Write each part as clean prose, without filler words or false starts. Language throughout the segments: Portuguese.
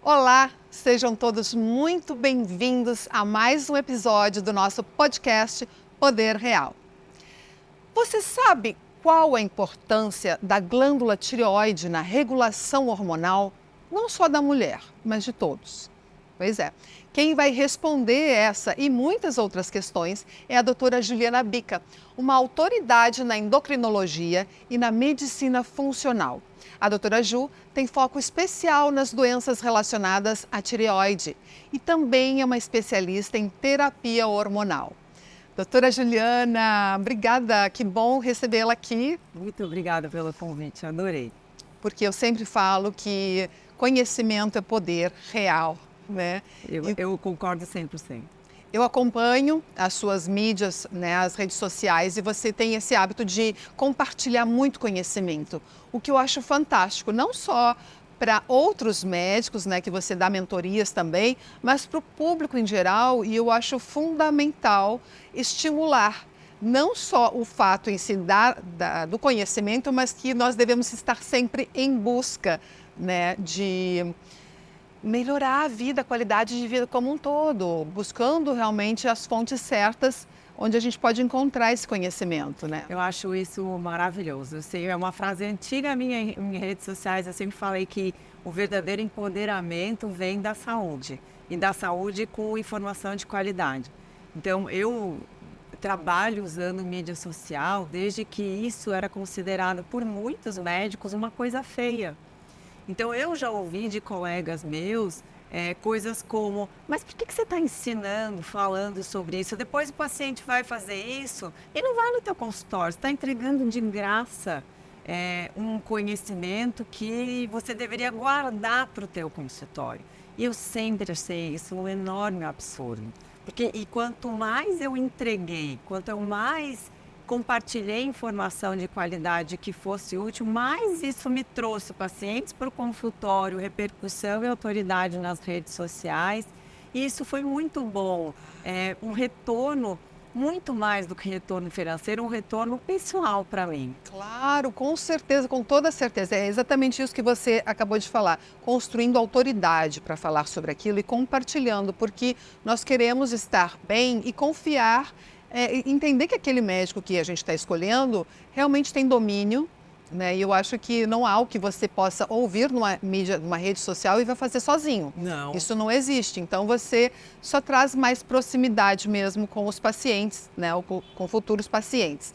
Olá, sejam todos muito bem-vindos a mais um episódio do nosso podcast Poder Real. Você sabe qual a importância da glândula tireoide na regulação hormonal, não só da mulher, mas de todos? Pois é. Quem vai responder essa e muitas outras questões é a doutora Juliana Bica, uma autoridade na endocrinologia e na medicina funcional. A doutora Ju tem foco especial nas doenças relacionadas à tireoide e também é uma especialista em terapia hormonal. Doutora Juliana, obrigada, que bom recebê-la aqui. Muito obrigada pelo convite, adorei. Porque eu sempre falo que conhecimento é poder real, né? Eu concordo 100%. Eu acompanho as suas mídias, né, as redes sociais, e você tem esse hábito de compartilhar muito conhecimento, o que eu acho fantástico, não só para outros médicos, né, que você dá mentorias também, mas para o público em geral, e eu acho fundamental estimular não só o fato em si do conhecimento, mas que nós devemos estar sempre em busca, né, de melhorar a vida, a qualidade de vida como um todo, buscando realmente as fontes certas onde a gente pode encontrar esse conhecimento, né? Eu acho isso maravilhoso. Eu sei, é uma frase antiga minha em redes sociais. Eu sempre falei que o verdadeiro empoderamento vem da saúde. E da saúde com informação de qualidade. Então, eu trabalho usando mídia social desde que isso era considerado por muitos médicos uma coisa feia. Então, eu já ouvi de colegas meus coisas como: mas por que você está ensinando, falando sobre isso? Depois o paciente vai fazer isso e não vai no teu consultório. Você está entregando de graça um conhecimento que você deveria guardar para o teu consultório. E eu sempre achei isso um enorme absurdo. E quanto mais eu entreguei, quanto mais compartilhei informação de qualidade que fosse útil, mais isso me trouxe pacientes para o consultório, repercussão e autoridade nas redes sociais. E isso foi muito bom. Um retorno, muito mais do que retorno financeiro, um retorno pessoal para mim. Claro, com certeza, com toda certeza. É exatamente isso que você acabou de falar, construindo autoridade para falar sobre aquilo e compartilhando, porque nós queremos estar bem e confiar, entender que aquele médico que a gente está escolhendo realmente tem domínio, né? E eu acho que não há o que você possa ouvir numa mídia, numa rede social e vai fazer sozinho. Não. Isso não existe. Então você só traz mais proximidade mesmo com os pacientes, né? Ou com futuros pacientes.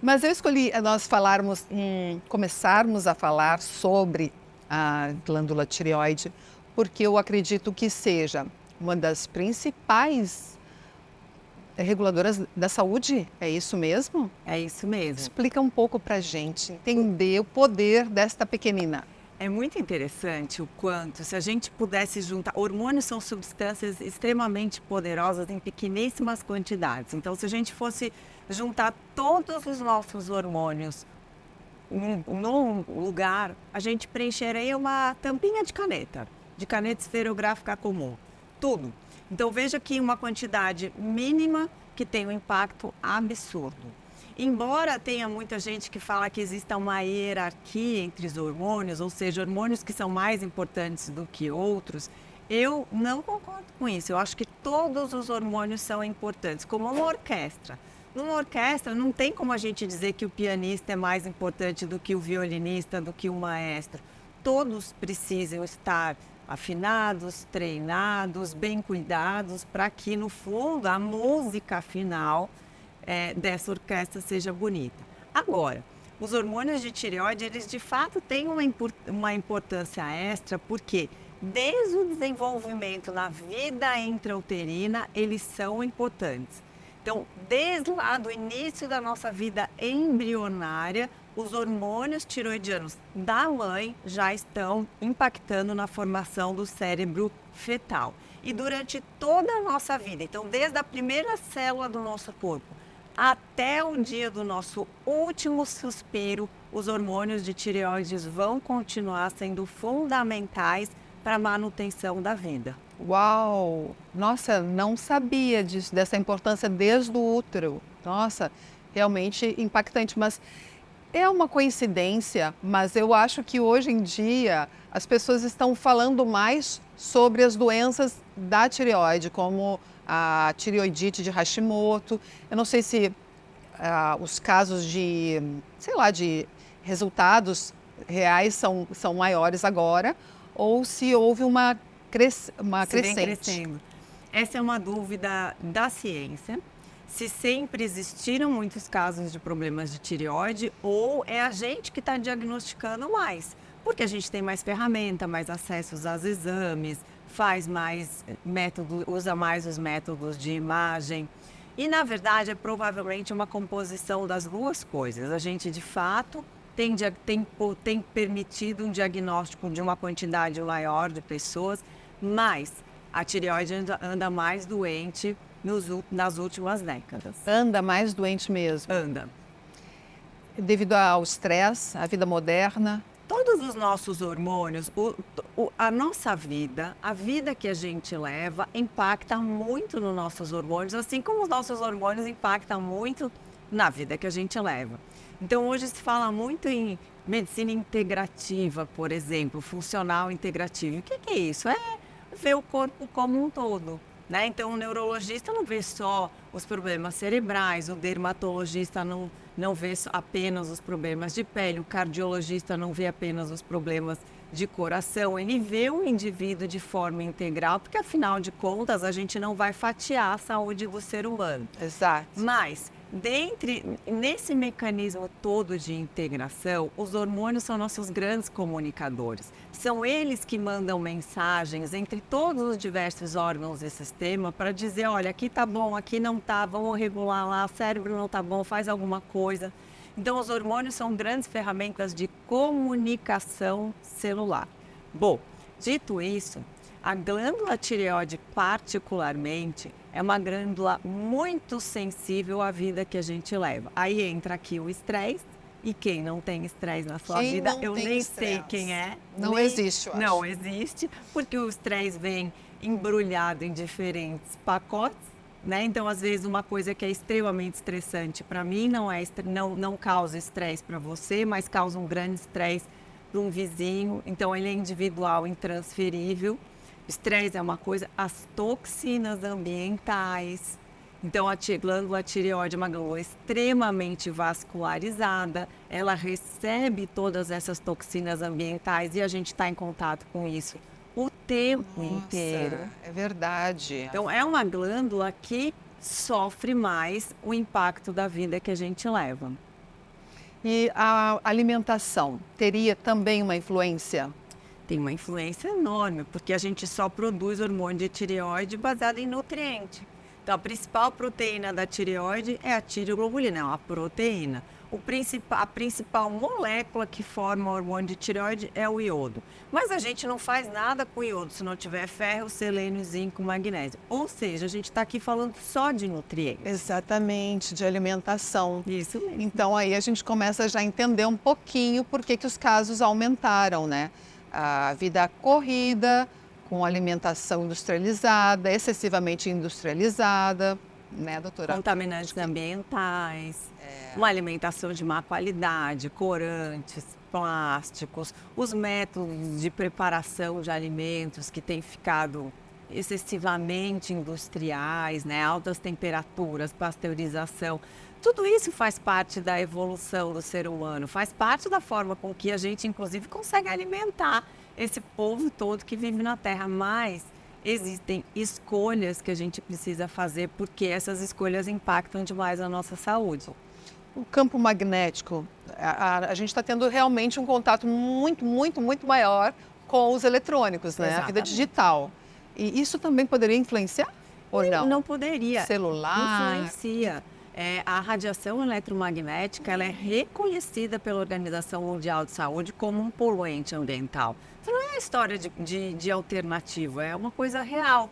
Mas eu escolhi nós começarmos a falar sobre a glândula tireoide, porque eu acredito que seja uma das principais reguladoras da saúde. É isso mesmo? É isso mesmo. Explica um pouco para a gente entender o poder desta pequenina. É muito interessante o quanto, se a gente pudesse juntar, hormônios são substâncias extremamente poderosas em pequeníssimas quantidades. Então, se a gente fosse juntar todos os nossos hormônios num lugar, a gente preencheria uma tampinha de caneta esferográfica comum. Tudo. Então, veja que uma quantidade mínima que tem um impacto absurdo. Embora tenha muita gente que fala que exista uma hierarquia entre os hormônios, ou seja, hormônios que são mais importantes do que outros, eu não concordo com isso. Eu acho que todos os hormônios são importantes, como uma orquestra. Numa orquestra, não tem como a gente dizer que o pianista é mais importante do que o violinista, do que o maestro. Todos precisam estar afinados, treinados, bem cuidados, para que, no fundo, a música final dessa orquestra seja bonita. Agora, os hormônios de tireoide, eles de fato têm uma importância extra, porque desde o desenvolvimento na vida intrauterina, eles são importantes. Então, desde lá do início da nossa vida embrionária, os hormônios tiroidianos da mãe já estão impactando na formação do cérebro fetal. E durante toda a nossa vida, então desde a primeira célula do nosso corpo até o dia do nosso último suspiro, os hormônios de tireoide vão continuar sendo fundamentais para a manutenção da vida. Uau! Nossa, não sabia dessa importância desde o útero. Nossa, realmente impactante. Mas É uma coincidência, mas eu acho que hoje em dia as pessoas estão falando mais sobre as doenças da tireoide, como a tireoidite de Hashimoto. Eu não sei se os casos de, sei lá, de resultados reais são maiores agora, ou se houve uma Se vem crescente. crescendo. Essa é uma dúvida da ciência. Se sempre existiram muitos casos de problemas de tireoide ou é a gente que está diagnosticando mais. Porque a gente tem mais ferramenta, mais acessos aos exames, faz mais método, usa mais os métodos de imagem. E na verdade é provavelmente uma composição das duas coisas. A gente de fato tem permitido um diagnóstico de uma quantidade maior de pessoas, mas a tireoide anda mais doente nas últimas décadas. Anda mais doente mesmo, Anda. devido ao estresse, à vida moderna. Todos os nossos hormônios, a nossa vida, a vida que a gente leva, impacta muito nos nossos hormônios, assim como os nossos hormônios impactam muito na vida que a gente leva. Então, hoje se fala muito em medicina integrativa, por exemplo, funcional integrativa. O que é isso? É ver o corpo como um todo. Né? Então, o neurologista não vê só os problemas cerebrais, o dermatologista não vê apenas os problemas de pele, o cardiologista não vê apenas os problemas de coração, ele vê o indivíduo de forma integral, porque afinal de contas a gente não vai fatiar a saúde do ser humano. Exato. Mas, nesse mecanismo todo de integração, os hormônios são nossos grandes comunicadores. São eles que mandam mensagens entre todos os diversos órgãos e sistema para dizer, olha, aqui tá bom, aqui não tá, vamos regular lá, o cérebro não tá bom, faz alguma coisa. Então, os hormônios são grandes ferramentas de comunicação celular. Bom, dito isso, a glândula tireoide particularmente é uma glândula muito sensível à vida que a gente leva. Aí entra aqui o estresse, e quem não tem estresse na sua vida, eu nem sei quem é. Não existe, eu acho. Não existe, porque o estresse vem embrulhado em diferentes pacotes, né? Então, às vezes, uma coisa que é extremamente estressante para mim não causa estresse para você, mas causa um grande estresse para um vizinho. Então, ele é individual, intransferível. Estresse é uma coisa, as toxinas ambientais. Então, a glândula tireoide é uma glândula extremamente vascularizada, ela recebe todas essas toxinas ambientais e a gente está em contato com isso o tempo inteiro. É verdade. Então, é uma glândula que sofre mais o impacto da vida que a gente leva. E a alimentação teria também uma influência? Tem uma influência enorme, porque a gente só produz hormônio de tireoide baseado em nutriente. Então, a principal proteína da tireoide é a tireoglobulina, é uma proteína. A principal molécula que forma o hormônio de tireoide é o iodo. Mas a gente não faz nada com o iodo se não tiver ferro, selênio, zinco, magnésio. Ou seja, a gente está aqui falando só de nutrientes. Exatamente, de alimentação. Isso mesmo. Então aí a gente começa já a entender um pouquinho por que os casos aumentaram, né? A vida corrida, com alimentação industrializada, excessivamente industrializada, né, doutora? Contaminantes ambientais, uma alimentação de má qualidade, corantes, plásticos, os métodos de preparação de alimentos que têm ficado excessivamente industriais, né? Altas temperaturas, pasteurização. Tudo isso faz parte da evolução do ser humano, faz parte da forma com que a gente, inclusive, consegue alimentar esse povo todo que vive na Terra. Mas existem escolhas que a gente precisa fazer porque essas escolhas impactam demais a nossa saúde. O campo magnético, a gente está tendo realmente um contato muito maior com os eletrônicos, né? Exatamente. A vida digital. E isso também poderia influenciar ou não? Não poderia. Celular. Influencia. A radiação eletromagnética ela é reconhecida pela Organização Mundial de Saúde como um poluente ambiental. Isso não é história de alternativa, é uma coisa real.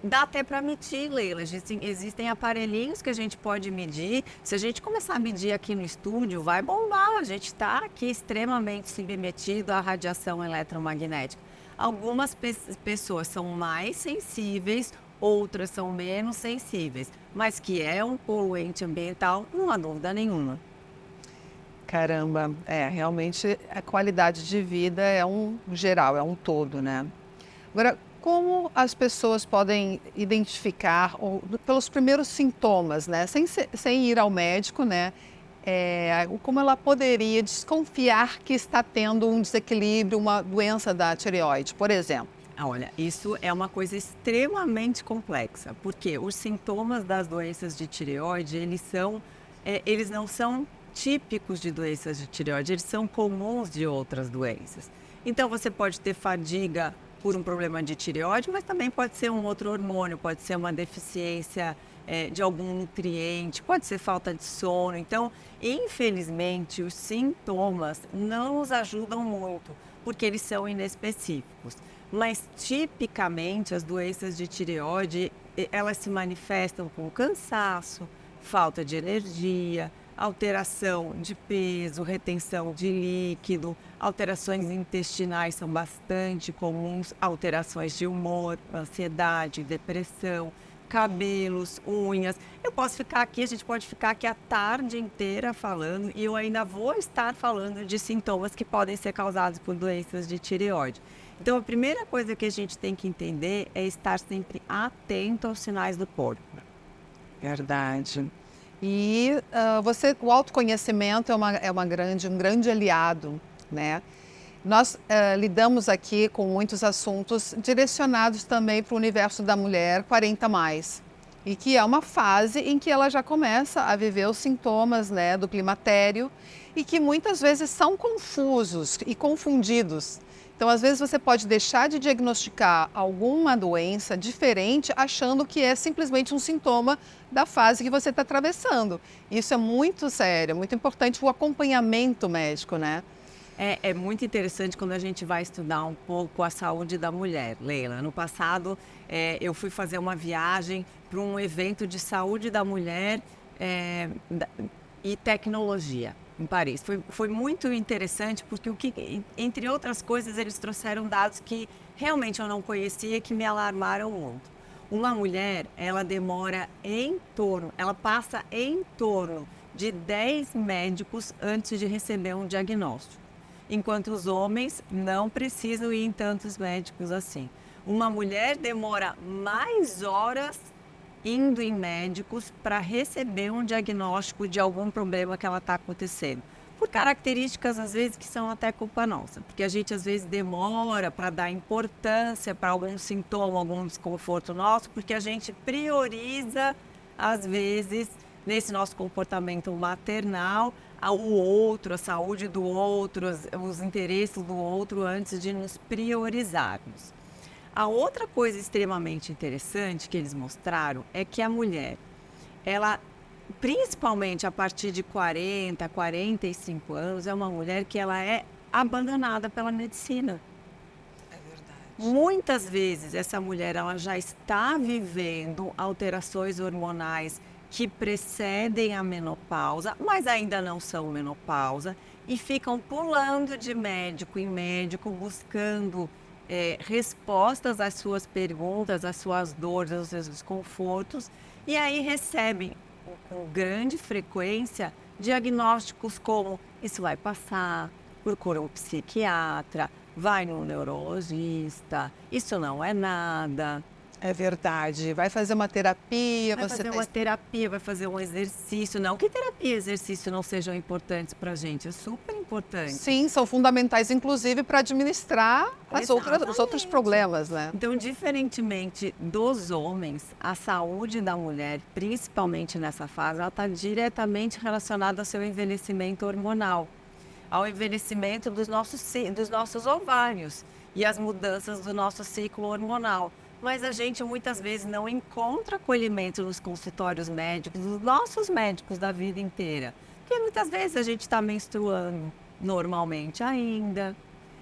Dá até para medir, Leila. Existem aparelhinhos que a gente pode medir. Se a gente começar a medir aqui no estúdio, vai bombar. A gente está aqui extremamente submetido à radiação eletromagnética. Algumas pessoas são mais sensíveis, outras são menos sensíveis. Mas que é um poluente ambiental, não há dúvida nenhuma. Caramba, realmente a qualidade de vida é um geral, é um todo, né? Agora, como as pessoas podem identificar pelos primeiros sintomas, né? Sem ir ao médico, né? Como ela poderia desconfiar que está tendo um desequilíbrio, uma doença da tireoide, por exemplo? Olha, isso é uma coisa extremamente complexa, porque os sintomas das doenças de tireoide, eles não são típicos de doenças de tireoide, eles são comuns de outras doenças. Então, você pode ter fadiga por um problema de tireoide, mas também pode ser um outro hormônio, pode ser uma deficiência de algum nutriente, pode ser falta de sono. Então, infelizmente, os sintomas não nos ajudam muito, porque eles são inespecíficos. Mas, tipicamente, as doenças de tireoide, elas se manifestam com cansaço, falta de energia, alteração de peso, retenção de líquido, alterações intestinais são bastante comuns, alterações de humor, ansiedade, depressão, cabelos, unhas. A gente pode ficar aqui a tarde inteira falando e eu ainda vou estar falando de sintomas que podem ser causados por doenças de tireoide. Então, a primeira coisa que a gente tem que entender é estar sempre atento aos sinais do corpo. Verdade. E o autoconhecimento um grande aliado, né? Nós lidamos aqui com muitos assuntos direcionados também para o universo da mulher 40 mais. E que é uma fase em que ela já começa a viver os sintomas, né, do climatério e que muitas vezes são confusos e confundidos. Então, às vezes, você pode deixar de diagnosticar alguma doença diferente achando que é simplesmente um sintoma da fase que você está atravessando. Isso é muito sério, muito importante o acompanhamento médico, né? É muito interessante quando a gente vai estudar um pouco a saúde da mulher, Leila. No passado, eu fui fazer uma viagem para um evento de saúde da mulher e tecnologia em Paris. Foi muito interessante porque, entre outras coisas, eles trouxeram dados que realmente eu não conhecia e que me alarmaram muito. Uma mulher, ela passa em torno de 10 médicos antes de receber um diagnóstico. Enquanto os homens não precisam ir em tantos médicos assim. Uma mulher demora mais horas indo em médicos para receber um diagnóstico de algum problema que ela está acontecendo. Por características, às vezes, que são até culpa nossa. Porque a gente, às vezes, demora para dar importância para algum sintoma, algum desconforto nosso, porque a gente prioriza, às vezes, nesse nosso comportamento maternal, o outro, a saúde do outro, os interesses do outro, antes de nos priorizarmos. A outra coisa extremamente interessante que eles mostraram é que a mulher, ela, principalmente a partir de 40, 45 anos, é uma mulher que ela é abandonada pela medicina. É verdade. Muitas vezes essa mulher ela já está vivendo alterações hormonais que precedem a menopausa, mas ainda não são menopausa, e ficam pulando de médico em médico, buscando respostas às suas perguntas, às suas dores, aos seus desconfortos, e aí recebem com grande frequência diagnósticos como isso vai passar, procura um psiquiatra, vai no neurologista, isso não é nada. É verdade. Vai fazer uma terapia, Vai fazer uma terapia, vai fazer um exercício. Não que terapia e exercício não sejam importantes para a gente, é super importante. Sim, são fundamentais, inclusive, para administrar os outros problemas, né? Então, diferentemente dos homens, a saúde da mulher, principalmente nessa fase, ela está diretamente relacionada ao seu envelhecimento hormonal, ao envelhecimento dos nossos ovários e às mudanças do nosso ciclo hormonal. Mas a gente muitas vezes não encontra acolhimento nos consultórios médicos, dos nossos médicos da vida inteira. Porque muitas vezes a gente está menstruando normalmente ainda.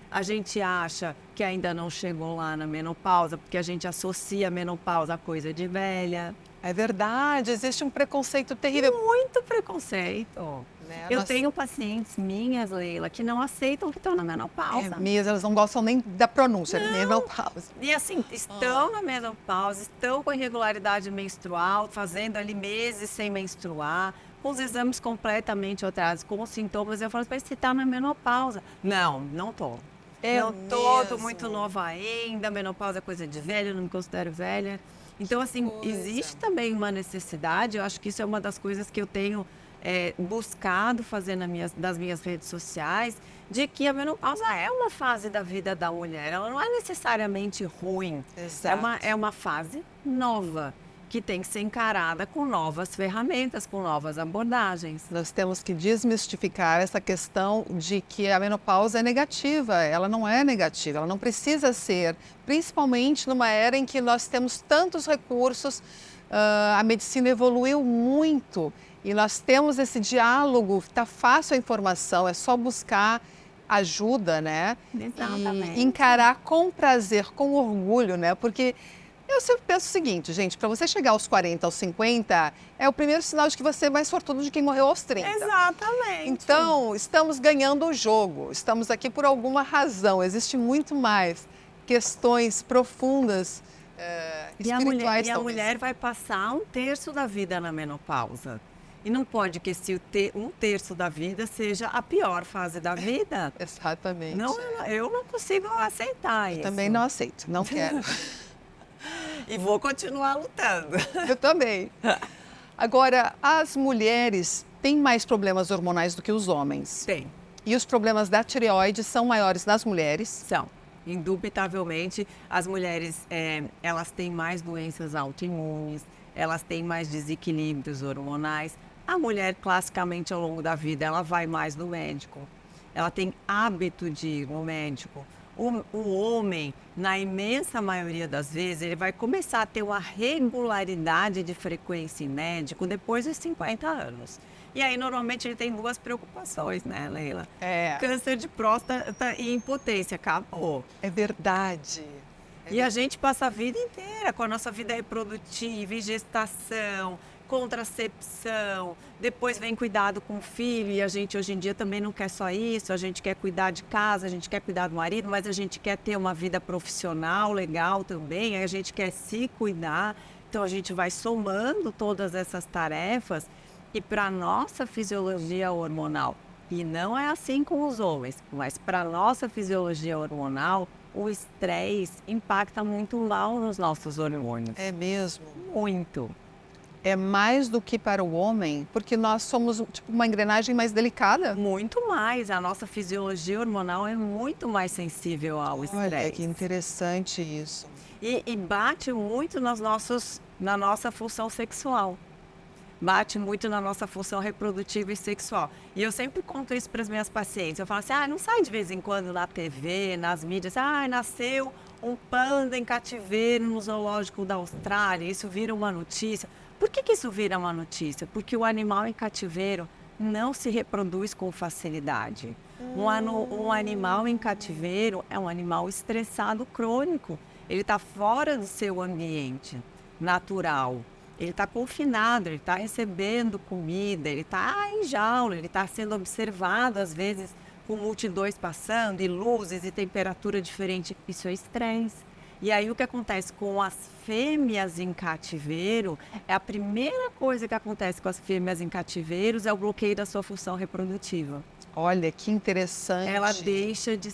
A gente acha que ainda não chegou lá na menopausa, porque a gente associa a menopausa a coisa de velha. É verdade, existe um preconceito terrível. Muito preconceito. Eu tenho pacientes minhas, Leila, que não aceitam que estão na menopausa. Elas não gostam nem da pronúncia, menopausa. E assim, estão na menopausa, estão com irregularidade menstrual, fazendo ali meses sem menstruar, com os exames completamente alterados, com os sintomas. Eu falo assim, mas você está na menopausa. Não, não tô. Não tô muito nova ainda, menopausa é coisa de velha, eu não me considero velha. Então, assim, existe também uma necessidade, eu acho que isso é uma das coisas que eu tenho buscado fazer das minhas redes sociais, de que a menopausa é uma fase da vida da mulher, ela não é necessariamente ruim. Exato. É uma fase nova, que tem que ser encarada com novas ferramentas, com novas abordagens. Nós temos que desmistificar essa questão de que a menopausa é negativa. Ela não é negativa, ela não precisa ser, principalmente numa era em que nós temos tantos recursos, a medicina evoluiu muito e nós temos esse diálogo, está fácil a informação, é só buscar ajuda, né? Exatamente. E encarar com prazer, com orgulho, né? Porque eu sempre penso o seguinte, gente, para você chegar aos 40, aos 50, é o primeiro sinal de que você é mais sortudo de quem morreu aos 30. Exatamente. Então, estamos ganhando o jogo, estamos aqui por alguma razão, existe muito mais questões profundas, espirituais. E a talvez. mulher vai passar 1/3 da vida na menopausa. E não pode que esse 1/3 da vida seja a pior fase da vida. Exatamente. Não, eu não consigo aceitar isso. Também não aceito, não quero. E vou continuar lutando. Eu também. Agora, as mulheres têm mais problemas hormonais do que os homens. Tem. E os problemas da tireoide são maiores nas mulheres. São. Indubitavelmente, as mulheres, elas têm mais doenças autoimunes, elas têm mais desequilíbrios hormonais. A mulher, classicamente, ao longo da vida, ela vai mais no médico. Ela tem hábito de ir no médico. O homem, na imensa maioria das vezes, ele vai começar a ter uma regularidade de frequência em médico depois dos 50 anos. E aí, normalmente, ele tem 2 preocupações, né, Leila? Câncer de próstata e impotência, acabou. É verdade. E a gente passa a vida inteira com a nossa vida reprodutiva, em gestação, contracepção, depois vem cuidado com o filho, e a gente hoje em dia também não quer só isso, a gente quer cuidar de casa, a gente quer cuidar do marido, mas a gente quer ter uma vida profissional legal também, a gente quer se cuidar, então a gente vai somando todas essas tarefas, e para a nossa fisiologia hormonal, e não é assim com os homens, mas para a nossa fisiologia hormonal, o estresse impacta muito mal nos nossos hormônios. É mesmo? Muito. É mais do que para o homem, porque nós somos tipo uma engrenagem mais delicada. Muito mais. A nossa fisiologia hormonal é muito mais sensível ao estresse. Olha, que interessante isso. E bate muito na nossa função sexual. Bate muito na nossa função reprodutiva e sexual. E eu sempre conto isso para as minhas pacientes. Eu falo assim, não sai de vez em quando na TV, nas mídias, nasceu um panda em cativeiro no zoológico da Austrália, isso vira uma notícia. Por que isso vira uma notícia? Porque o animal em cativeiro não se reproduz com facilidade. Um animal em cativeiro é um animal estressado crônico. Ele está fora do seu ambiente natural. Ele está confinado, ele está recebendo comida, ele está em jaula, ele está sendo observado, às vezes, com multidões passando, e luzes e temperatura diferente. Isso é estresse. E aí o que acontece com as fêmeas em cativeiro, a primeira coisa que acontece com as fêmeas em cativeiros é o bloqueio da sua função reprodutiva. Olha, que interessante. Ela deixa de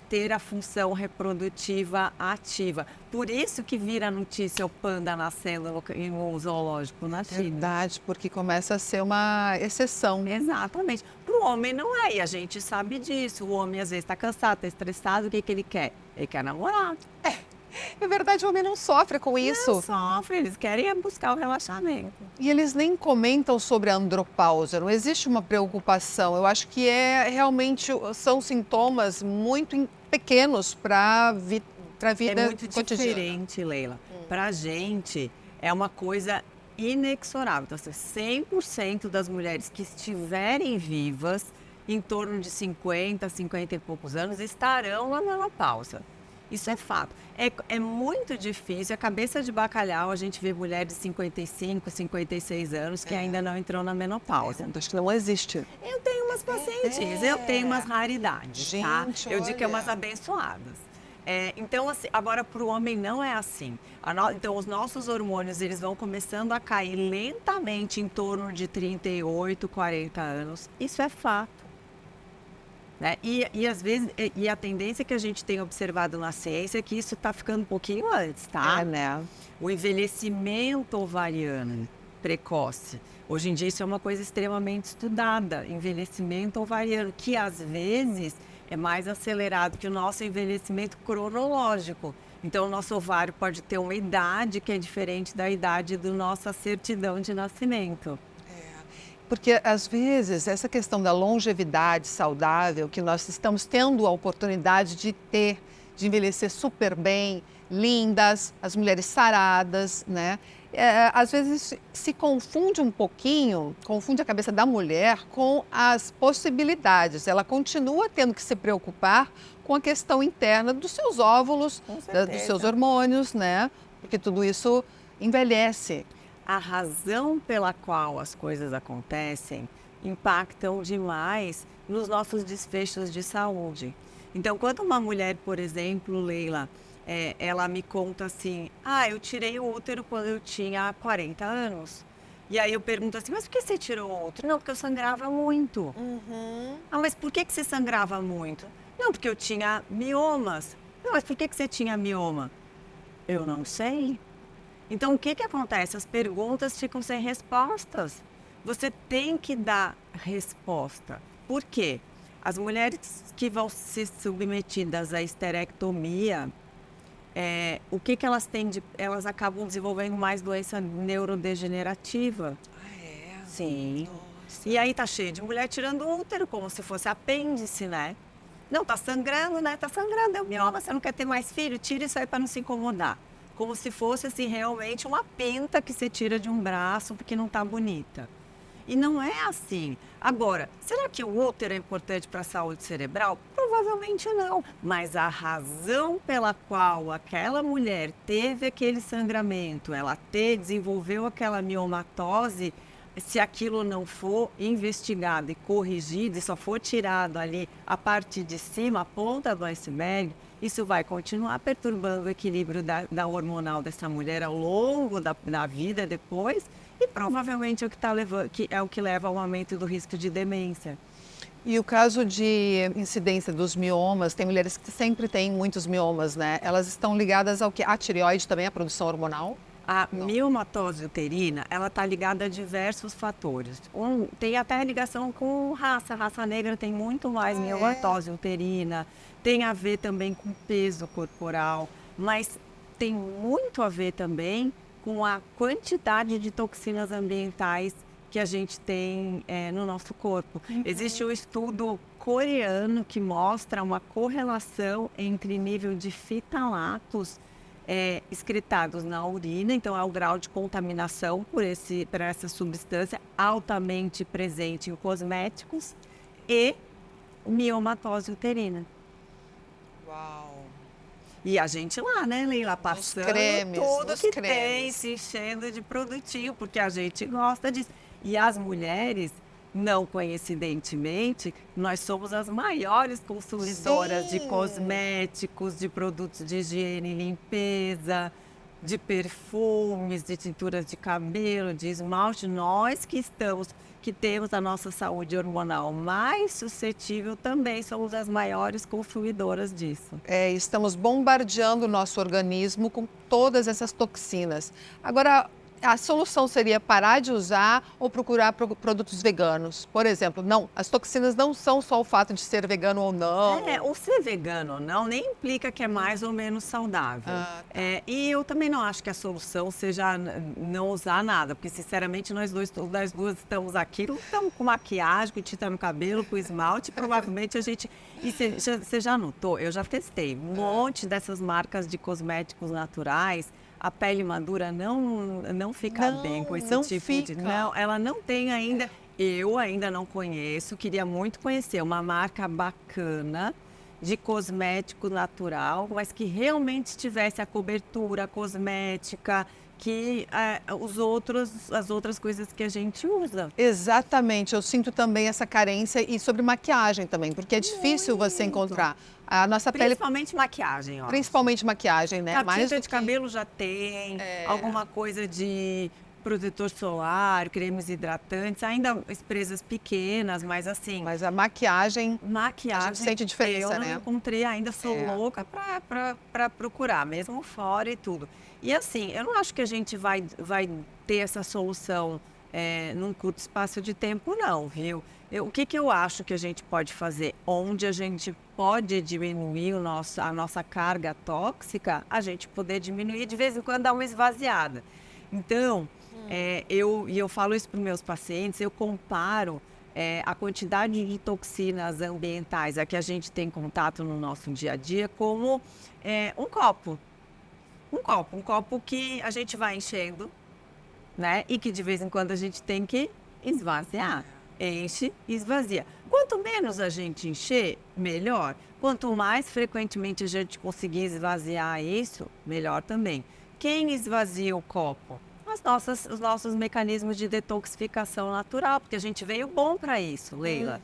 ter a função reprodutiva ativa. Por isso que vira notícia o panda nascendo no zoológico na China. Verdade, porque começa a ser uma exceção. Exatamente. Para o homem não é, e a gente sabe disso. O homem às vezes está cansado, está estressado, o que ele quer? Ele quer namorar. É verdade, o homem não sofre com isso. Não sofre, eles querem buscar o relaxamento. E eles nem comentam sobre a andropausa, não existe uma preocupação. Eu acho que realmente são sintomas muito pequenos para a vida cotidiana. É muito diferente, Leila. Para a gente, é uma coisa inexorável. Então, 100% das mulheres que estiverem vivas, em torno de 50, 50 e poucos anos, estarão na menopausa. Isso é fato. É muito difícil. A cabeça de bacalhau, a gente vê mulheres de 55, 56 anos que ainda não entrou na menopausa. Acho que não existe. Eu tenho umas pacientes, eu tenho umas raridades, Gente, tá? Eu digo que é olha. umas abençoadas. Então, assim, agora para o homem não é assim. Então, os nossos hormônios, eles vão começando a cair lentamente em torno de 38, 40 anos. Isso é fato. Né? E às vezes, e a tendência que a gente tem observado na ciência é que isso está ficando um pouquinho antes, tá? né? O envelhecimento ovariano precoce. Hoje em dia isso é uma coisa extremamente estudada, envelhecimento ovariano, que às vezes é mais acelerado que o nosso envelhecimento cronológico. Então, o nosso ovário pode ter uma idade que é diferente da idade da nossa certidão de nascimento. Porque, às vezes, essa questão da longevidade saudável, que nós estamos tendo a oportunidade de ter, de envelhecer super bem, lindas, as mulheres saradas, né? Às vezes se confunde um pouquinho, confunde a cabeça da mulher com as possibilidades. Ela continua tendo que se preocupar com a questão interna dos seus óvulos, dos seus hormônios, né? Porque tudo isso envelhece. A razão pela qual as coisas acontecem impactam demais nos nossos desfechos de saúde. Então, quando uma mulher, por exemplo, Leila, ela me conta assim, eu tirei o útero quando eu tinha 40 anos. E aí eu pergunto assim, mas por que você tirou o útero? Não, porque eu sangrava muito. Mas por que você sangrava muito? Não, porque eu tinha miomas. Não, mas por que você tinha mioma? Eu não sei. Então, o que acontece? As perguntas ficam sem respostas. Você tem que dar resposta. Por quê? As mulheres que vão ser submetidas à esterectomia, o que elas têm elas acabam desenvolvendo mais doença neurodegenerativa. Sim. Nossa. E aí tá cheio de mulher tirando útero, como se fosse apêndice, né? Não, tá sangrando, né? Tá sangrando, é o mioma, você não quer ter mais filho? Tira isso aí para não se incomodar. Como se fosse, assim, realmente uma pinta que você tira de um braço porque não tá bonita. E não é assim. Agora, será que o útero é importante para a saúde cerebral? Provavelmente não. Mas a razão pela qual aquela mulher teve aquele sangramento, ela desenvolveu aquela miomatose, se aquilo não for investigado e corrigido e só for tirado ali a parte de cima, a ponta do iceberg, isso vai continuar perturbando o equilíbrio da hormonal dessa mulher ao longo da vida depois e provavelmente é o que é o que leva ao aumento do risco de demência. E o caso de incidência dos miomas, tem mulheres que sempre têm muitos miomas, né? Elas estão ligadas ao que? A tireoide também, a produção hormonal? A miomatose uterina, ela está ligada a diversos fatores. Tem até ligação com raça. Raça negra tem muito mais miomatose uterina. Tem a ver também com peso corporal. Mas tem muito a ver também com a quantidade de toxinas ambientais que a gente tem no nosso corpo. Existe um estudo coreano que mostra uma correlação entre nível de fitalatos excretados na urina, então é o grau de contaminação por essa substância altamente presente em cosméticos e miomatose uterina. Uau! E a gente lá, né, Leila, passando tudo que tem, se enchendo de produtinho, porque a gente gosta disso. E as mulheres, não coincidentemente, nós somos as maiores consumidoras de cosméticos, de produtos de higiene e limpeza, de perfumes, de tinturas de cabelo, de esmalte. Nós que temos a nossa saúde hormonal mais suscetível, também somos as maiores consumidoras disso. Estamos bombardeando o nosso organismo com todas essas toxinas. Agora, a solução seria parar de usar ou procurar produtos veganos? Por exemplo, não, as toxinas não são só o fato de ser vegano ou não. O ser vegano ou não nem implica que é mais ou menos saudável. E eu também não acho que a solução seja não usar nada, porque sinceramente nós duas estamos aqui, estamos com maquiagem, com tinta no cabelo, com esmalte, provavelmente a gente... E você já notou? Eu já testei um monte dessas marcas de cosméticos naturais. A pele madura não fica bem com esse tipo de... Não, ela não tem ainda... Eu ainda não conheço, queria muito conhecer uma marca bacana de cosmético natural, mas que realmente tivesse a cobertura cosmética que as outras coisas que a gente usa. Exatamente, eu sinto também essa carência e sobre maquiagem também, porque é difícil você Muito. encontrar. A nossa pele, Principalmente maquiagem, ó. principalmente maquiagem, né? A Mais tinta do de que cabelo já tem, É. alguma coisa de protetor solar, cremes hidratantes, ainda empresas pequenas, mas assim, mas a maquiagem, maquiagem, a gente sente diferença, eu não né? encontrei ainda, sou É. louca para procurar, mesmo fora e tudo. E assim, eu não acho que a gente vai ter essa solução num curto espaço de tempo, não, viu? O que eu acho que a gente pode fazer? Onde a gente pode diminuir a nossa carga tóxica, a gente poder diminuir, de vez em quando dar uma esvaziada. Então, eu falo isso para os meus pacientes, eu comparo a quantidade de toxinas ambientais a que a gente tem contato no nosso dia a dia como um copo. Um copo que a gente vai enchendo, né? E que de vez em quando a gente tem que esvaziar. Enche e esvazia. Quanto menos a gente encher, melhor. Quanto mais frequentemente a gente conseguir esvaziar isso, melhor também. Quem esvazia o copo? Os nossos mecanismos de detoxificação natural, porque a gente veio bom para isso, Leila.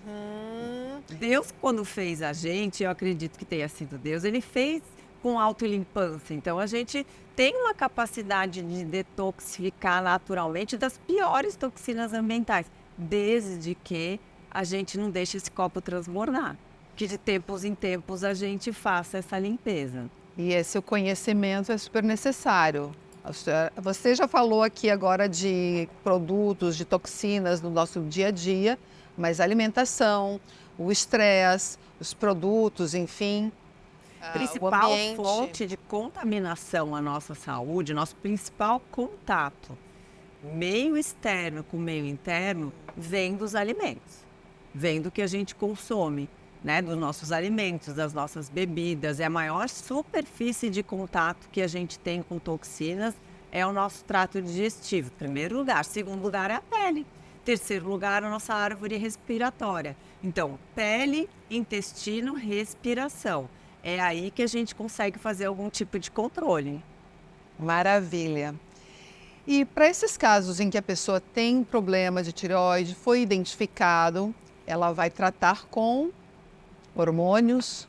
Deus, quando fez a gente, eu acredito que tenha sido Deus, ele fez com autolimpância. Então, a gente tem uma capacidade de detoxificar naturalmente das piores toxinas ambientais, desde que a gente não deixe esse copo transbordar. Que de tempos em tempos a gente faça essa limpeza. E esse o conhecimento é super necessário. Você já falou aqui agora de produtos, de toxinas no nosso dia a dia, mas a alimentação, o estresse, os produtos, enfim, o Principal ambiente. fonte de contaminação à nossa saúde, nosso principal contato, meio externo com meio interno, vem dos alimentos, vem do que a gente consome, né? Dos nossos alimentos, das nossas bebidas. É a maior superfície de contato que a gente tem com toxinas é o nosso trato digestivo, primeiro lugar. Segundo lugar é a pele. Terceiro lugar, a nossa árvore respiratória. Então, pele, intestino, respiração. É aí que a gente consegue fazer algum tipo de controle. Maravilha. E para esses casos em que a pessoa tem problema de tireoide, foi identificado, ela vai tratar com hormônios.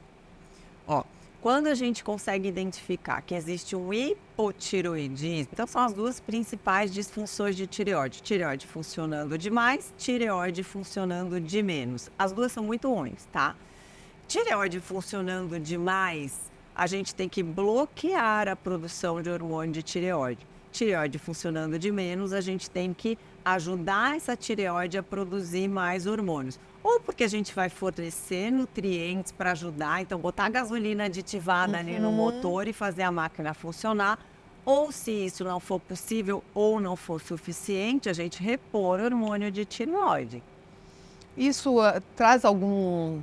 Ó, quando a gente consegue identificar que existe um hipotireoidismo, então são as duas principais disfunções de tireoide. Tireoide funcionando demais, tireoide funcionando de menos. As duas são muito ruins, tá? Tireoide funcionando demais, a gente tem que bloquear a produção de hormônio de tireoide. Tireoide funcionando de menos, a gente tem que ajudar essa tireoide a produzir mais hormônios. Ou porque a gente vai fornecer nutrientes para ajudar, então botar gasolina aditivada ali no motor e fazer a máquina funcionar. Ou se isso não for possível ou não for suficiente, a gente repor hormônio de tireoide. Isso traz algum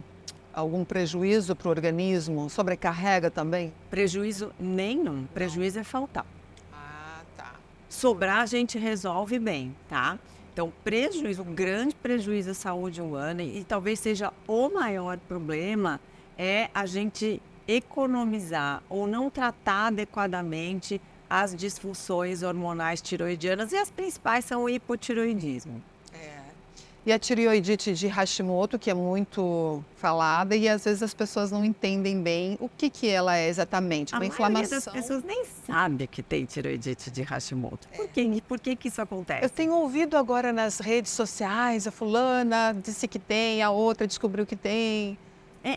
prejuízo para o organismo? Sobrecarrega também? Prejuízo nenhum, prejuízo é faltar. Ah, tá. Sobrar a gente resolve bem, tá? Então, prejuízo, um grande prejuízo à saúde humana e talvez seja o maior problema é a gente economizar ou não tratar adequadamente as disfunções hormonais tiroidianas e as principais são o hipotiroidismo. E a tireoidite de Hashimoto, que é muito falada e às vezes as pessoas não entendem bem o que ela é exatamente. A Uma maioria das inflamação. pessoas nem sabe que tem tiroidite de Hashimoto. Por que isso acontece? Eu tenho ouvido agora nas redes sociais, a fulana disse que tem, a outra descobriu que tem.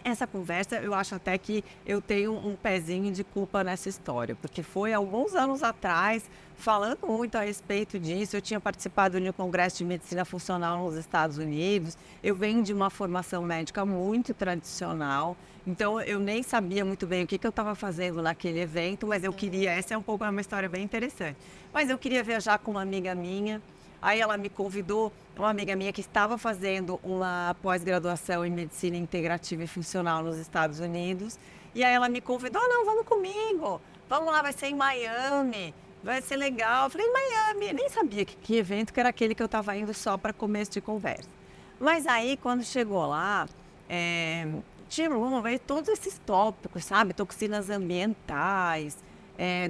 Essa conversa, eu acho até que eu tenho um pezinho de culpa nessa história, porque foi alguns anos atrás, falando muito a respeito disso, eu tinha participado de um congresso de medicina funcional nos Estados Unidos, eu venho de uma formação médica muito tradicional, então eu nem sabia muito bem o que eu estava fazendo naquele evento, mas eu queria, essa é uma história bem interessante, mas eu queria viajar com uma amiga minha. Aí ela me convidou, uma amiga minha que estava fazendo uma pós-graduação em medicina integrativa e funcional nos Estados Unidos. E aí ela me convidou, não, vamos comigo, vamos lá, vai ser em Miami, vai ser legal. Eu falei, Miami, nem sabia que evento que era aquele que eu estava indo só para começo de conversa. Mas aí, quando chegou lá, tirou, veio todos esses tópicos, sabe? Toxinas ambientais,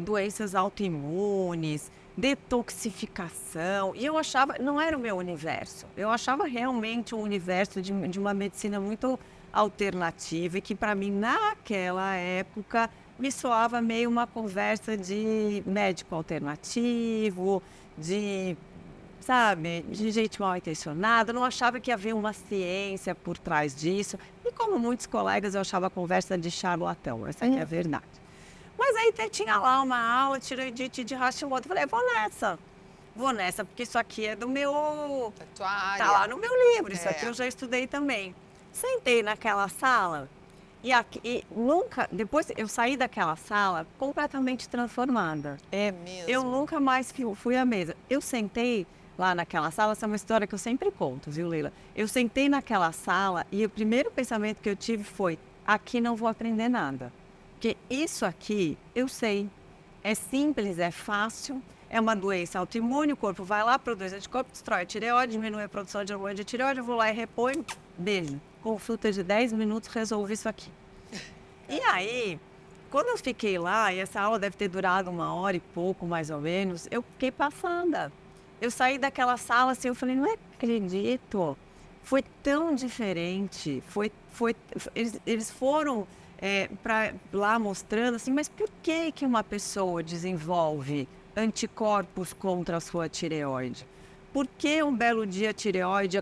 doenças autoimunes, detoxificação. E eu achava, não era o meu universo. Eu achava realmente um universo de uma medicina muito alternativa e que, para mim, naquela época, me soava meio uma conversa de médico alternativo, de, sabe, de gente mal intencionada. Eu não achava que havia uma ciência por trás disso. E como muitos colegas, eu achava a conversa de charlatão. Essa aqui é a verdade. Mas aí tinha lá uma aula, tiroidite de Hashimoto. Eu falei, vou nessa, porque isso aqui é do meu... Tá lá no meu livro, isso aqui eu já estudei também. Sentei naquela sala e nunca... Depois eu saí daquela sala completamente transformada. É mesmo? Eu nunca mais fui à mesa. Eu sentei lá naquela sala, essa é uma história que eu sempre conto, viu, Leila? Eu sentei naquela sala e o primeiro pensamento que eu tive foi, aqui não vou aprender nada. Porque isso aqui, eu sei, é simples, é fácil, é uma doença autoimune, o corpo vai lá, produz anticorpos, destrói a tireoide, diminui a produção de hormônio de tireoide, eu vou lá e reponho, beijo. Consulta de 10 minutos, resolve isso aqui. E aí, quando eu fiquei lá, e essa aula deve ter durado 1 hora e pouco, mais ou menos, eu fiquei passada. Eu saí daquela sala assim, eu falei, não acredito, foi tão diferente, eles foram... para lá mostrando assim, mas por que uma pessoa desenvolve anticorpos contra a sua tireoide? Por que um belo dia a tireoide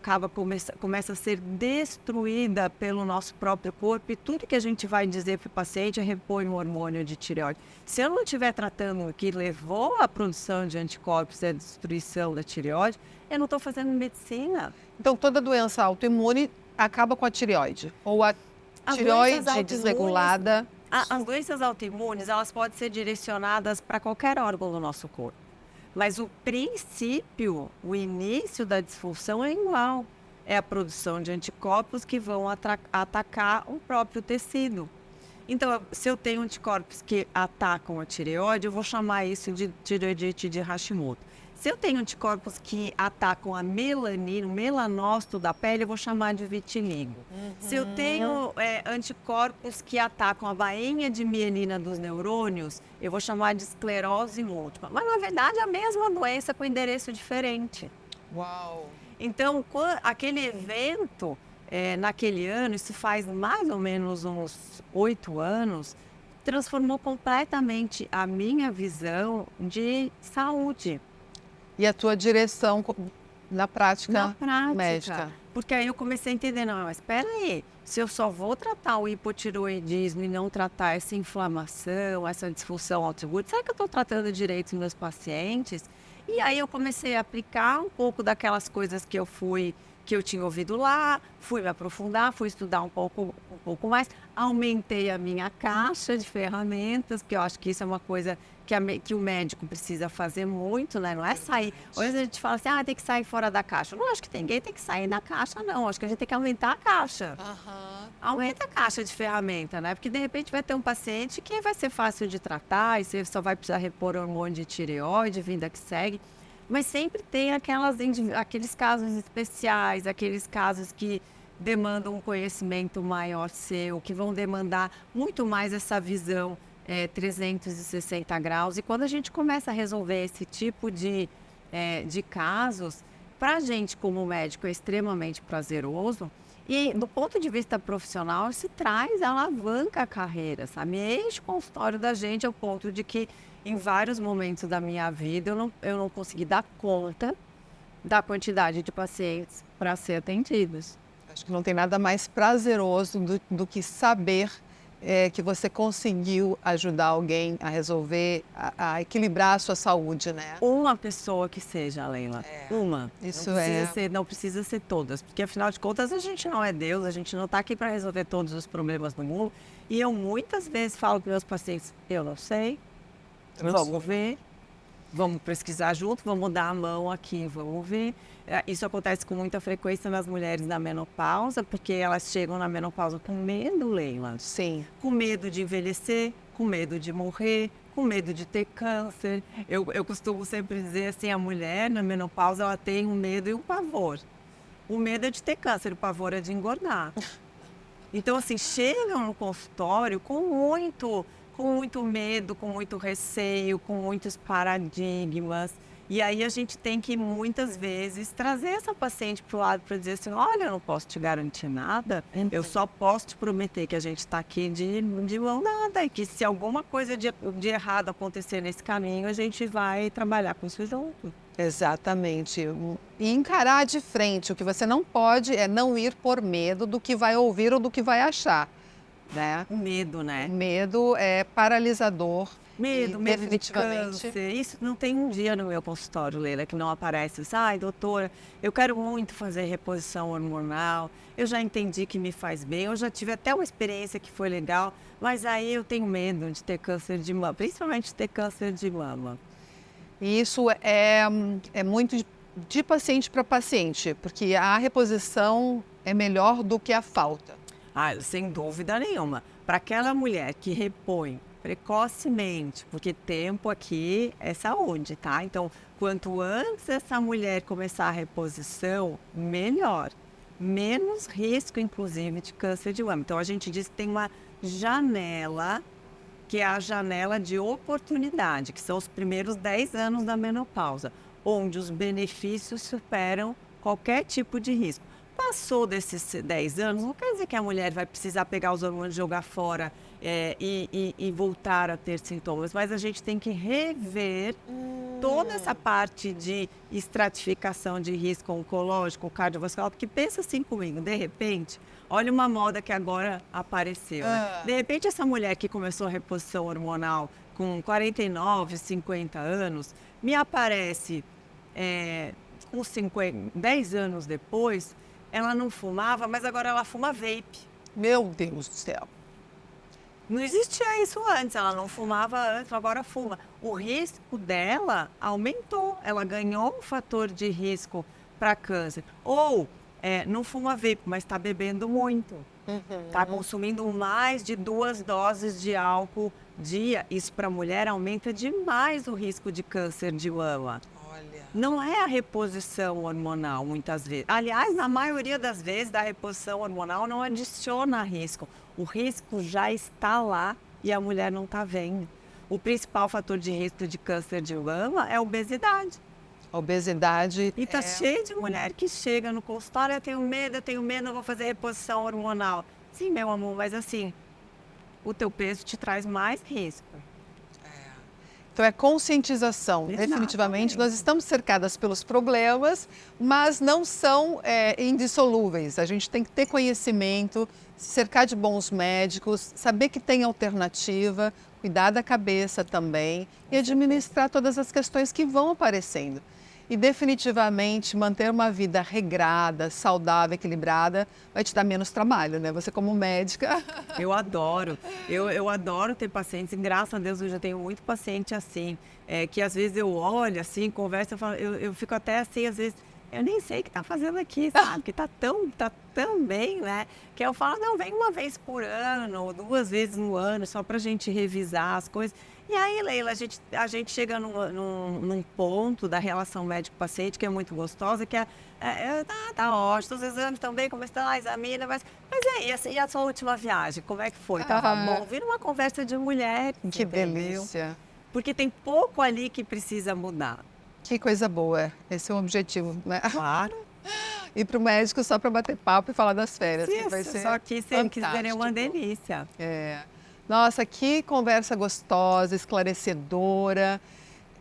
começa a ser destruída pelo nosso próprio corpo e tudo que a gente vai dizer para o paciente é repõe o hormônio de tireoide? Se eu não estiver tratando o que levou à produção de anticorpos e à destruição da tireoide, eu não estou fazendo medicina. Então, toda doença autoimune acaba com a tireoide? Ou a tireoide desregulada? As doenças autoimunes, elas podem ser direcionadas para qualquer órgão do nosso corpo. Mas o princípio, o início da disfunção é igual. É a produção de anticorpos que vão atacar o próprio tecido. Então, se eu tenho anticorpos que atacam a tireoide, eu vou chamar isso de tireoidite de Hashimoto. Se eu tenho anticorpos que atacam a melanina, o melanócito da pele, eu vou chamar de vitiligo. Se eu tenho anticorpos que atacam a bainha de mielina dos neurônios, eu vou chamar de esclerose múltipla. Mas, na verdade, é a mesma doença com endereço diferente. Uau! Então, aquele evento, naquele ano, isso faz mais ou menos uns 8 anos, transformou completamente a minha visão de saúde. E a tua direção na prática prática médica? Porque aí eu comecei a entender, não, mas espera aí, se eu só vou tratar o hipotiroidismo e não tratar essa inflamação, essa disfunção autoimune, será que eu estou tratando direito os meus pacientes? E aí eu comecei a aplicar um pouco daquelas coisas que eu tinha ouvido lá, fui me aprofundar, fui estudar um pouco mais, aumentei a minha caixa de ferramentas, porque eu acho que isso é uma coisa que o médico precisa fazer muito, né? Não é sair. Hoje a gente fala assim, tem que sair fora da caixa. Eu não acho que ninguém tem que sair da caixa, não. Acho que a gente tem que aumentar a caixa. Aumenta a caixa de ferramenta, né? Porque de repente vai ter um paciente que vai ser fácil de tratar e você só vai precisar repor hormônio de tireoide, vida que segue. Mas sempre tem aqueles casos especiais, aqueles casos que demandam um conhecimento maior seu, que vão demandar muito mais essa visão 360 graus. E quando a gente começa a resolver esse tipo de casos, para a gente como médico é extremamente prazeroso. E do ponto de vista profissional, isso alavanca a carreira, sabe? Enche o consultório da gente ao ponto de que em vários momentos da minha vida eu não consegui dar conta da quantidade de pacientes para ser atendidos. Acho que não tem nada mais prazeroso do que saber que você conseguiu ajudar alguém a resolver, a equilibrar a sua saúde, né? Uma pessoa que seja, Leila. Uma. Isso não precisa ser todas, porque afinal de contas a gente não é Deus, a gente não está aqui para resolver todos os problemas do mundo. E eu muitas vezes falo para meus pacientes, eu não sei, vamos ver. Vamos pesquisar junto, vamos dar a mão aqui, vamos ver. Isso acontece com muita frequência nas mulheres na menopausa, porque elas chegam na menopausa com medo, Leila. Sim. Com medo de envelhecer, com medo de morrer, com medo de ter câncer. Eu costumo sempre dizer assim, a mulher na menopausa ela tem um medo e um pavor. O medo é de ter câncer, o pavor é de engordar. Então, assim, chegam no consultório com muito medo, com muito receio, com muitos paradigmas. E aí a gente tem que, muitas vezes, trazer essa paciente para o lado para dizer assim, olha, eu não posso te garantir nada, eu só posso te prometer que a gente está aqui de mão dada e que se alguma coisa de errado acontecer nesse caminho, a gente vai trabalhar com isso junto. Exatamente. E encarar de frente. O que você não pode é não ir por medo do que vai ouvir ou do que vai achar, né? O medo, né? O medo é paralisador. Medo de definitivamente. câncer. Isso não tem um dia no meu consultório, Leila, que não aparece. Ai, doutora, eu quero muito fazer reposição hormonal. Eu já entendi que me faz bem. Eu já tive até uma experiência que foi legal. Mas aí eu tenho medo de ter câncer de mama, principalmente de ter câncer de mama. E isso é muito de paciente para paciente, porque a reposição é melhor do que a falta. Ah, sem dúvida nenhuma. Para aquela mulher que repõe precocemente, porque tempo aqui é saúde, tá? Então, quanto antes essa mulher começar a reposição, melhor. Menos risco, inclusive, de câncer de mama. Então, a gente diz que tem uma janela, que é a janela de oportunidade, que são os primeiros 10 anos da menopausa, onde os benefícios superam qualquer tipo de risco. Passou desses 10 anos, não quer dizer que a mulher vai precisar pegar os hormônios, jogar fora e voltar a ter sintomas, mas a gente tem que rever toda essa parte de estratificação de risco oncológico, cardiovascular, porque pensa assim comigo, de repente, olha uma moda que agora apareceu, né? De repente essa mulher que começou a reposição hormonal com 49, 50 anos, me aparece com 10 anos depois, ela não fumava, mas agora ela fuma vape. Meu Deus do céu. Não existia isso antes, ela não fumava antes, agora fuma. O risco dela aumentou, ela ganhou um fator de risco para câncer. Ou não fuma vape, mas está bebendo muito. Está consumindo mais de 2 doses de álcool dia. Isso para a mulher aumenta demais o risco de câncer de mama. Não é a reposição hormonal, muitas vezes. Aliás, na maioria das vezes, da reposição hormonal não adiciona risco. O risco já está lá e a mulher não está vendo. O principal fator de risco de câncer de mama é a obesidade. A obesidade. E está cheio de mulher que chega no consultório, eu tenho medo, não vou fazer reposição hormonal. Sim, meu amor, mas assim, o teu peso te traz mais risco. Então é conscientização. Exatamente. Definitivamente, nós estamos cercadas pelos problemas, mas não são indissolúveis. A gente tem que ter conhecimento, se cercar de bons médicos, saber que tem alternativa, cuidar da cabeça também e administrar todas as questões que vão aparecendo. E definitivamente manter uma vida regrada, saudável, equilibrada, vai te dar menos trabalho, né? Você como médica. Eu adoro. Eu adoro ter pacientes. E, graças a Deus, eu já tenho muito paciente assim. Que às vezes eu olho, assim, converso, eu fico até assim, às vezes, eu nem sei o que está fazendo aqui, sabe? Que tá tão bem, né? Que eu falo, não, vem uma vez por ano, ou 2 vezes no ano, só pra gente revisar as coisas. E aí, Leila, a gente chega num ponto da relação médico-paciente que é muito gostosa, que tá ótimo, os exames estão bem, como estão, examina, mas e a sua última viagem, como é que foi? Tava bom? Vira uma conversa de mulher. Que entendeu? delícia. Porque tem pouco ali que precisa mudar. Que coisa boa. Esse é o objetivo, né? Claro. Ir para o médico só para bater papo e falar das férias. Sim, vai ser só que se quiserem é uma delícia. Nossa, que conversa gostosa, esclarecedora.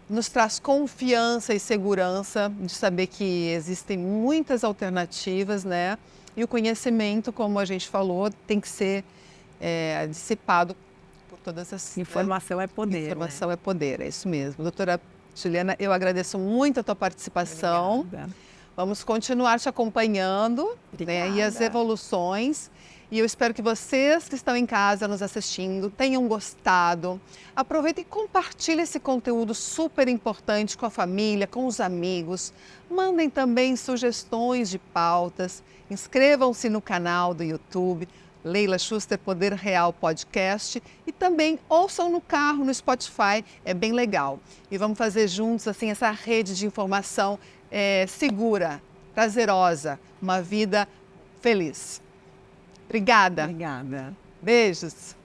Nos traz confiança e segurança de saber que existem muitas alternativas, né? E o conhecimento, como a gente falou, tem que ser dissipado por todas as... Informação é poder. Informação é poder, é isso mesmo. Doutora Juliana, eu agradeço muito a tua participação. Obrigada. Vamos continuar te acompanhando, né, e as evoluções. E eu espero que vocês que estão em casa nos assistindo tenham gostado. Aproveitem e compartilhem esse conteúdo super importante com a família, com os amigos. Mandem também sugestões de pautas. Inscrevam-se no canal do YouTube, Leila Schuster Poder Real Podcast. E também ouçam no carro, no Spotify, é bem legal. E vamos fazer juntos assim, essa rede de informação segura, prazerosa, uma vida feliz. Obrigada. Obrigada. Beijos.